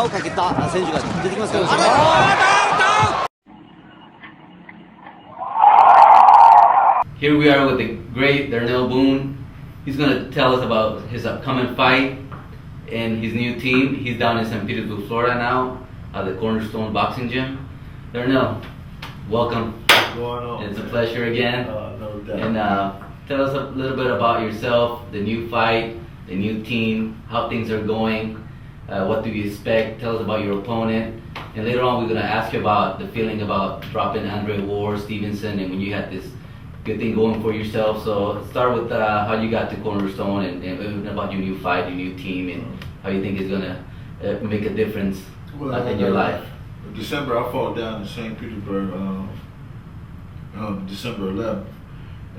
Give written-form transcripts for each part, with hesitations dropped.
をかけた選手が出てきますけど、Here we are with the great Darnell Boone. He's going to tell us about his upcoming fight and his new team. He's down in St. Petersburg, Florida now, at the Cornerstone Boxing Gym. Darnell, welcome. What's going on? It's a pleasure again. No doubt. And tell us a little bit about yourself, the new fight, the new team, how things are going, what do you expect? Tell us about your opponent. And later on, we're going to ask you about the feeling about dropping Andre Ward, Stevenson, and when you had this good thing going for yourself. So let's start with how you got to Cornerstone and about your new fight, your new team, and how you think it's going to make a difference in your life. December, I fought down in St. Petersburg December 11th.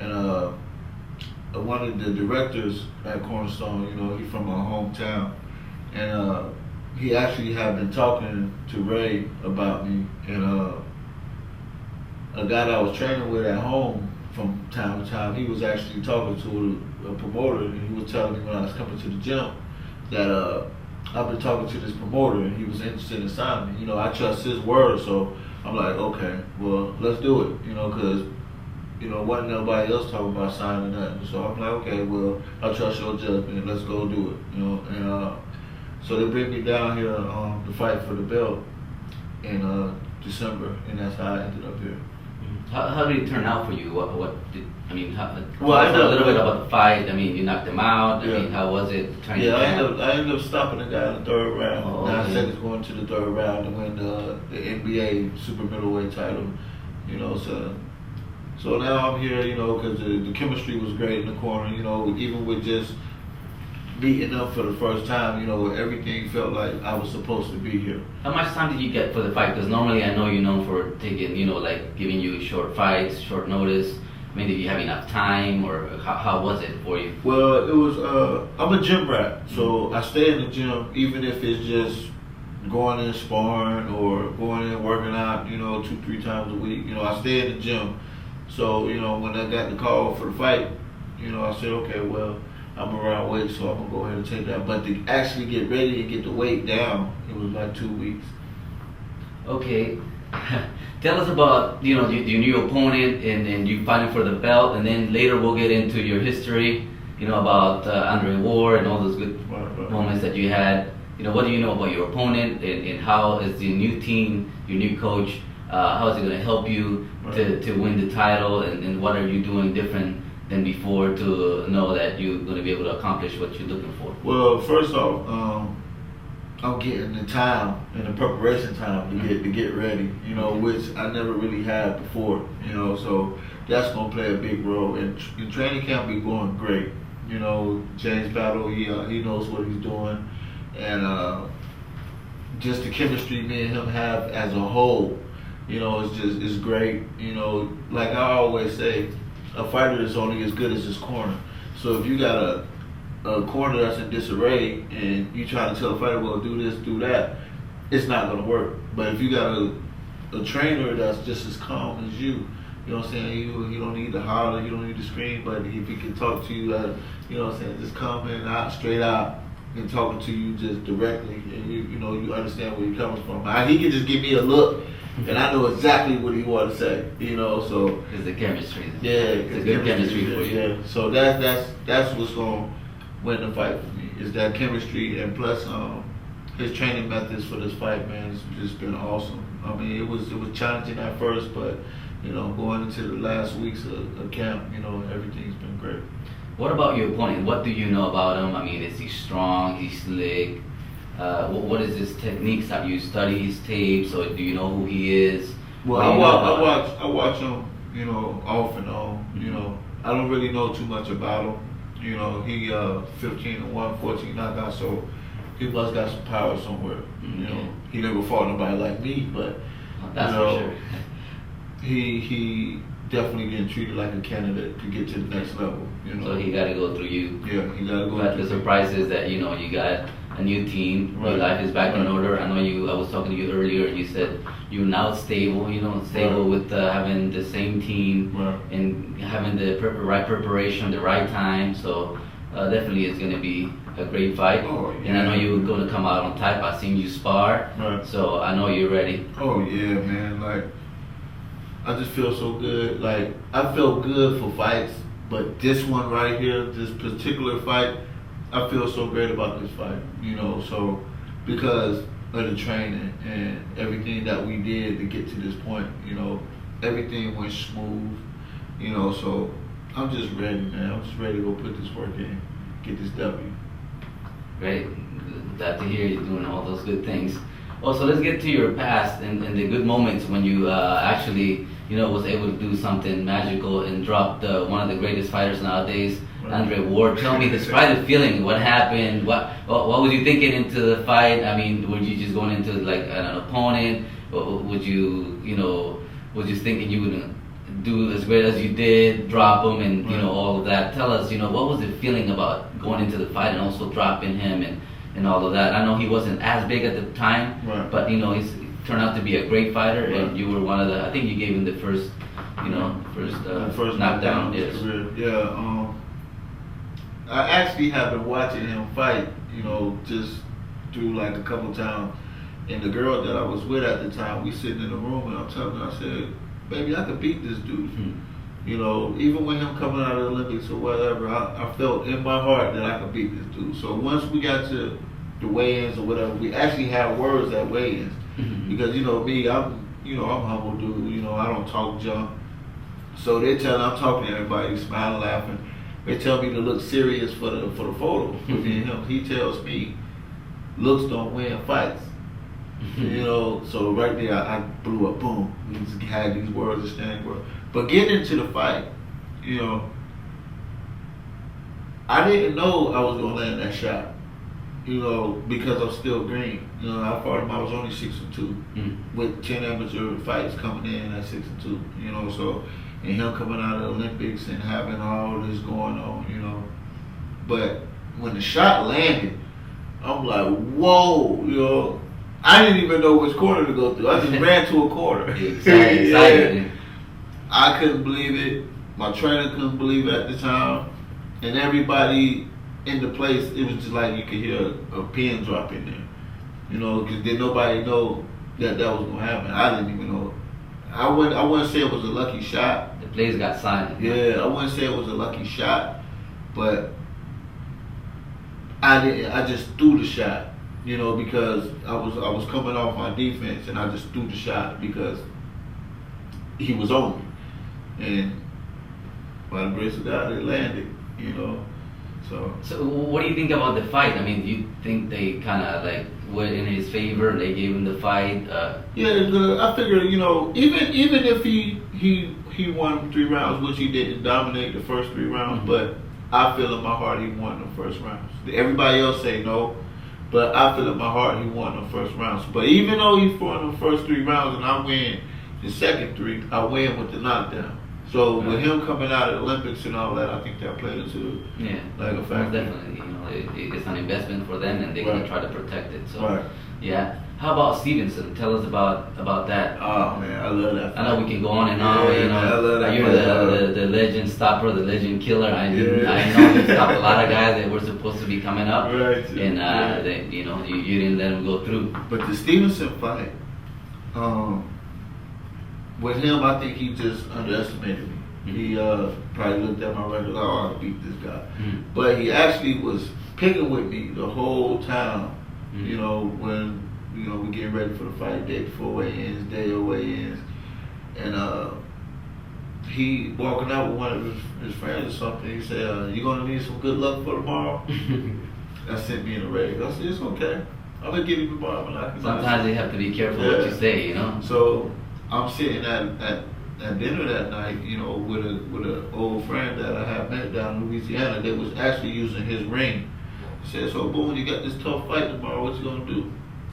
And one of the directors at Cornerstone, he's from my hometown. And he actually had been talking to Ray about me. And a guy that I was training with at home from time to time, he was actually talking to a promoter, and he was telling me when I was coming to the gym that I've been talking to this promoter and he was interested in signing me. I trust his word, so I'm like, okay, well, let's do it, because, wasn't nobody else talking about signing nothing. So I'm like, okay, well, I trust your judgment, let's go do it, And so they bring me down here to fight for the belt in December, and that's how I ended up here. How did it turn out for you? Tell us a little bit about the fight. You knocked him out. How was it? I ended up stopping the guy in the third round. 9 seconds going to the third round to win the NBA super middleweight title. So now I'm here, because the chemistry was great in the corner. Even with just beating up for the first time, everything felt like I was supposed to be here. How much time did you get for the fight? Because normally I know you're known for taking, giving you short fights, short notice. Did you have enough time, or how was it for you? Well, it was, I'm a gym rat, so I stay in the gym, even if it's just going in sparring or going in working out, 2-3 times a week. I stay in the gym. So, when I got the call for the fight, I said, okay, well, I'm around weight, so I'm gonna go ahead and take that. But to actually get ready and get the weight down, it was like 2 weeks. Okay. Tell us about your new opponent and you fighting for the belt, and then later we'll get into your history, about Andre Ward and all those good moments that you had. What do you know about your opponent, and how is the new team, your new coach, how is it going to help you to win the title, and what are you doing different than before to know that you're going to be able to accomplish what you're looking for? Well, first off, I'm getting the time and the preparation time to get ready, which I never really had before, so that's going to play a big role. And training camp be going great. James Battle, he knows what he's doing, and just the chemistry me and him have as a whole, it's great. Like I always say, a fighter is only as good as his corner. So if you got a corner that's in disarray and you try to tell a fighter, well, do this, do that, it's not going to work. But if you got a trainer that's just as calm as you know what I'm saying, you don't need to holler, you don't need to scream, but if he can talk to you, just coming out, straight out, and talking to you just directly, and you understand where you're coming from. He can just give me a look, and I know exactly what he want to say, so. It's the chemistry. Yeah, it's a good chemistry for you. Yeah, so that's what's going to win the fight for me, is that chemistry, and plus his training methods for this fight, man, it's just been awesome. It was challenging at first, but going into the last weeks of camp, everything's been great. What about your opponent? What do you know about him? Is he strong? He's slick? What is his techniques? Have you studied his tapes, or do you know who he is? Well, I watch him, off and on. I don't really know too much about him. He 15-1, 14 knockouts, so he must got some power somewhere. He never fought nobody like me, but that's for sure. He definitely getting treated like a candidate to get to the next level. So he got to go through you. Yeah, he got to go. But the surprise is that you got a new team. Right. Your life is back in order. I know I was talking to you earlier, and you said you're now stable. With having the same team and having the right preparation, the right time. So definitely it's going to be a great fight. Oh, And I know you're going to come out on type. I've seen you spar, Right. so I know you're ready. Oh yeah, man. Like, I just feel so good. Like, I felt good for fights, but this one right here, this particular fight, I feel so great about this fight. You know, so because of the training and everything that we did to get to this point, you know, everything went smooth. You know, so I'm just ready, man. I'm just ready to go put this work in, get this W. Great. Glad to hear you doing all those good things. Also, let's get to your past and the good moments when you actually, was able to do something magical and drop one of the greatest fighters nowadays, Andre Ward. Tell me, describe the feeling. What happened? What was you thinking into the fight? I mean, were you just going into like an opponent? Or would you, was you thinking you would do as great as you did, drop him, and all of that? Tell us, what was the feeling about going into the fight and also dropping him and all of that? I know he wasn't as big at the time, but he's turned out to be a great fighter, and you were one of the. I think you gave him the first, first knockdown. Yes. Yeah. I actually have been watching him fight, just through like a couple times. And the girl that I was with at the time, we sitting in the room, and I'm telling her, I said, baby, I could beat this dude. Even when him coming out of the Olympics or whatever, I felt in my heart that I could beat this dude. So once we got to the weigh-ins or whatever, we actually had words at weigh-ins. Because, me, I'm a humble dude, I don't talk junk. So they tell I'm talking to everybody, smiling, laughing. They tell me to look serious for the photo with me and him. He tells me, looks don't win fights. So right there I blew up, boom. We just had these words, the standing words. But getting into the fight, I didn't know I was gonna land that shot. Because I'm still green. I fought him, I was only 6'2", with 10 amateur fights coming in at 6'2", so, and him coming out of the Olympics and having all this going on, But when the shot landed, I'm like, whoa, I didn't even know which corner to go through. I just ran to a corner. Excited. I couldn't believe it. My trainer couldn't believe it at the time. And everybody in the place, it was just like you could hear a pin drop in there. Because did nobody know that was going to happen. I didn't even know. I wouldn't say it was a lucky shot. The place got silent. Yeah, I wouldn't say it was a lucky shot, but I just threw the shot. Because I was coming off my defense and I just threw the shot because he was on me. And by the grace of God, it landed, So what do you think about the fight? I mean, do you think they kind of like went in his favor? They gave him the fight? Yeah, I figure, even if he won 3 rounds, which he didn't dominate the first 3 rounds, but I feel in my heart he won the first rounds. Everybody else say no. But I feel in my heart he won the first rounds. But even though he won the first 3 rounds and I win the second 3, I win with the knockdown. So with him coming out of the Olympics and all that, I think that played into like a factor. Definitely. It's an investment for them, and they're gonna try to protect it. So yeah. How about Stevenson? Tell us about that. Oh man, I love that fight. I know we can go on and on. Man, I love that You're the legend stopper, the legend killer. I know you stopped a lot of guys that were supposed to be coming up, and they, you didn't let them go through. But the Stevenson fight, with him, I think he just underestimated me. He probably looked at my record, I can beat this guy. But he actually was picking with me the whole time. When we getting ready for the fight, day before weigh-ins, day of weigh-ins, and he walking out with one of his friends or something. He said, "You gonna need some good luck for tomorrow?" That sent me in a rage. I said, "It's okay. I'm gonna give you the bomb." Sometimes you have to be careful what you say, So I'm sitting at dinner that night, with an old friend that I had met down in Louisiana that was actually using his ring. He said, "So Boone, you got this tough fight tomorrow. What you gonna do?"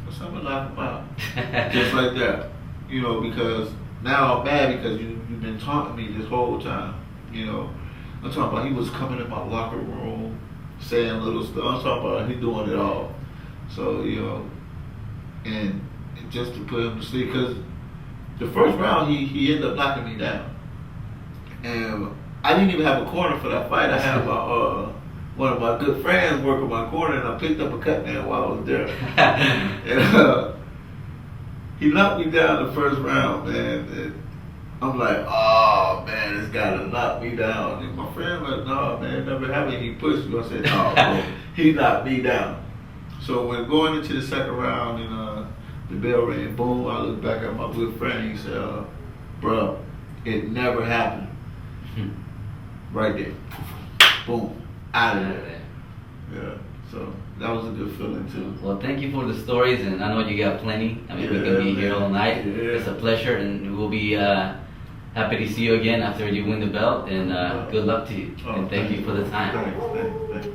I said, "I'm gonna knock him out." Just like that. Because now I'm mad because you've been taunting me this whole time. I'm talking about he was coming in my locker room, saying little stuff. I'm talking about he doing it all. So, and just to put him to sleep, because the first round he ended up knocking me down. And I didn't even have a corner for that fight. I had one of my good friends working my corner, and I picked up a cut man while I was there. And he knocked me down the first round, man. And I'm like, oh man, this guy done knocked me down. And my friend like, no man, never happened. He pushed me. I said, no, bro, he knocked me down. So when going into the second round and the bell rang, boom, I looked back at my good friend. He said, bro, it never happened. Right there, boom, out of there. Yeah, so that was a good feeling too. Well, thank you for the stories, and I know you got plenty. I mean, we can be here all night. Yeah. It's a pleasure, and we'll be happy to see you again after you win the belt. And good luck to you. And thank you for the time. Thanks.